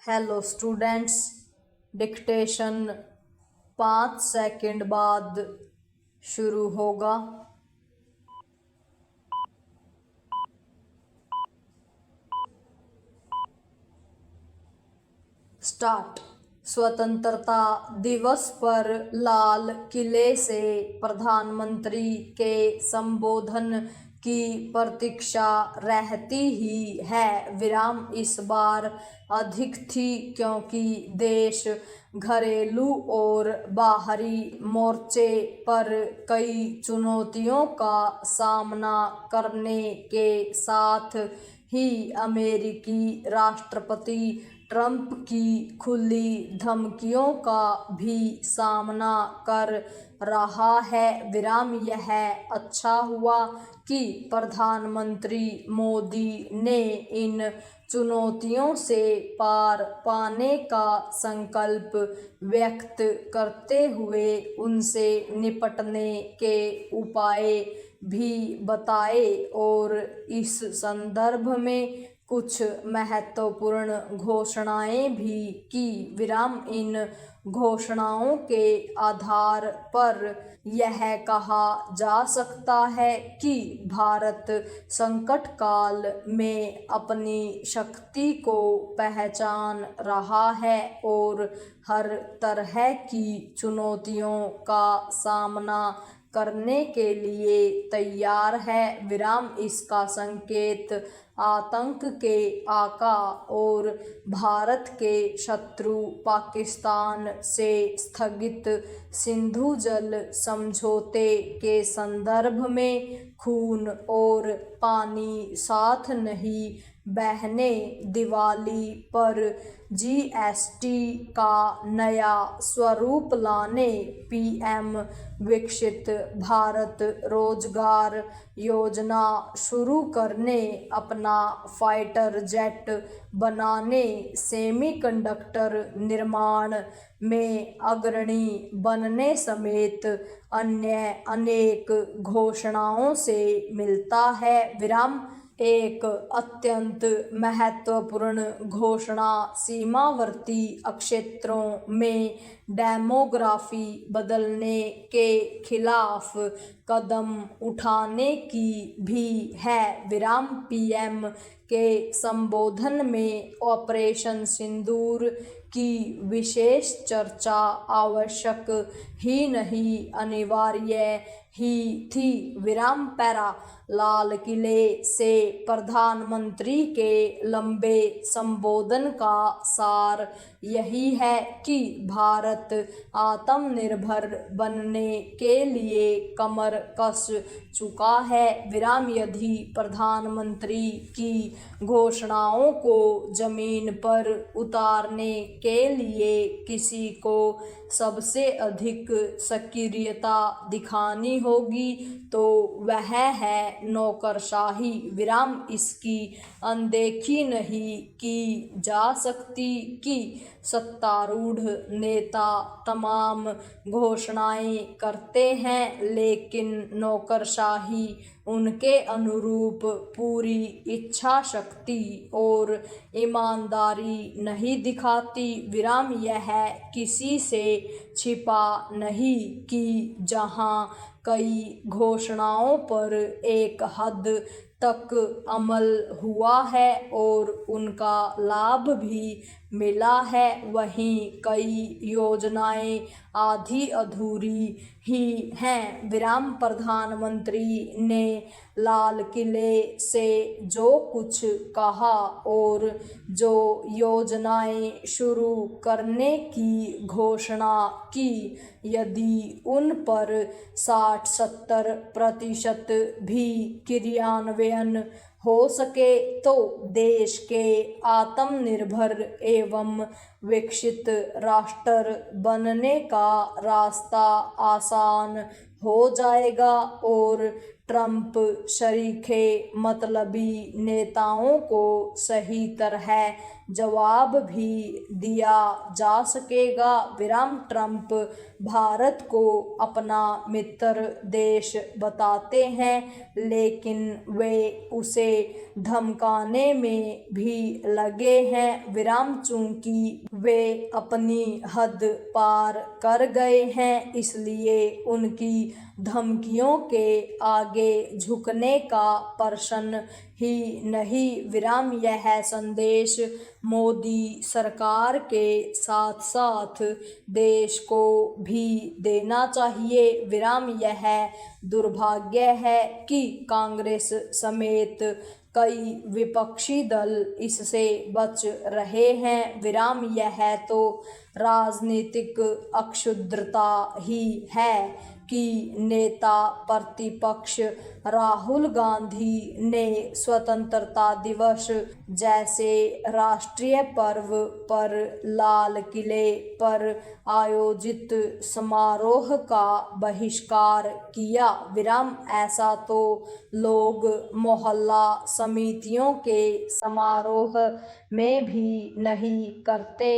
Hello students, dictation 5 second बाद शुरू होगा। स्टार्ट। स्वतंत्रता दिवस पर लाल किले से प्रधानमंत्री के संबोधन की प्रतीक्षा रहती ही है। विराम इस बार अधिक थी क्योंकि देश घरेलू और बाहरी मोर्चे पर कई चुनौतियों का सामना करने के साथ ही अमेरिकी राष्ट्रपति ट्रंप की खुली धमकियों का भी सामना कर रहा है। विराम यह अच्छा हुआ कि प्रधानमंत्री मोदी ने इन चुनौतियों से पार पाने का संकल्प व्यक्त करते हुए उनसे निपटने के उपाय भी बताए और इस संदर्भ में कुछ महत्वपूर्ण घोषणाएं भी की। विराम इन घोषणाओं के आधार पर यह कहा जा सकता है कि भारत संकट काल में अपनी शक्ति को पहचान रहा है और हर तरह की चुनौतियों का सामना करने के लिए तैयार है। विराम इसका संकेत आतंक के आका और भारत के शत्रु पाकिस्तान से स्थगित सिंधु जल समझौते के संदर्भ में खून और पानी साथ नहीं बहने। दिवाली पर जीएसटी का नया स्वरूप लाने। पीएम विकसित भारत रोजगार योजना शुरू करने। अपना फाइटर जेट बनाने। सेमीकंडक्टर निर्माण में अग्रणी बनने समेत अन्य अनेक घोषणाओं से मिलता है। विराम एक अत्यंत महत्वपूर्ण घोषणा सीमावर्ती क्षेत्रों में डेमोग्राफी बदलने के खिलाफ कदम उठाने की भी है। विराम पीएम के संबोधन में ऑपरेशन सिंदूर की विशेष चर्चा आवश्यक ही नहीं अनिवार्य ही थी। विराम पैरा लाल किले से प्रधानमंत्री के लंबे संबोधन का सार यही है कि भारत आत्मनिर्भर बनने के लिए कमर कस चुका है। विराम यदि प्रधानमंत्री की घोषणाओं को जमीन पर उतारने के लिए किसी को सबसे अधिक सक्रियता दिखानी होगी तो वह है नौकरशाही। विराम इसकी अनदेखी नहीं की जा सकती कि सत्तारूढ़ नेता तमाम घोषणाएं करते हैं लेकिन नौकरशाही उनके अनुरूप पूरी इच्छा शक्ति और ईमानदारी नहीं दिखाती। विराम यह किसी से छिपा नहीं कि जहां कई घोषणाओं पर एक हद तक अमल हुआ है और उनका लाभ भी मिला है, वहीं कई योजनाएं आधी अधूरी ही हैं। विराम प्रधानमंत्री ने लाल किले से जो कुछ कहा और जो योजनाएं शुरू करने की घोषणा की, यदि उन पर 60-70% भी क्रियान्वयन हो सके तो देश के आत्मनिर्भर एवं विकसित राष्ट्र बनने का रास्ता आसान हो जाएगा और ट्रंप शरीखे मतलबी नेताओं को सही तरह जवाब भी दिया जा सकेगा। ट्रंप भारत को अपना मित्र देश बताते हैं, लेकिन वे उसे धमकाने में भी लगे हैं। चूंकि वे अपनी हद पार कर गए हैं, इसलिए उनकी धमकियों के आगे झुकने का प्रश्न ही नहीं। यह संदेश मोदी सरकार के साथ साथ देश को भी देना चाहिए। यह दुर्भाग्य है कि कांग्रेस समेत कई विपक्षी दल इससे बच रहे हैं। यह तो राजनीतिक अक्षुद्रता ही है कि नेता प्रतिपक्ष राहुल गांधी ने स्वतंत्रता दिवस जैसे राष्ट्रीय पर्व पर लाल किले पर आयोजित समारोह का बहिष्कार किया। ऐसा तो लोग मोहल्ला समितियों के समारोह में भी नहीं करते।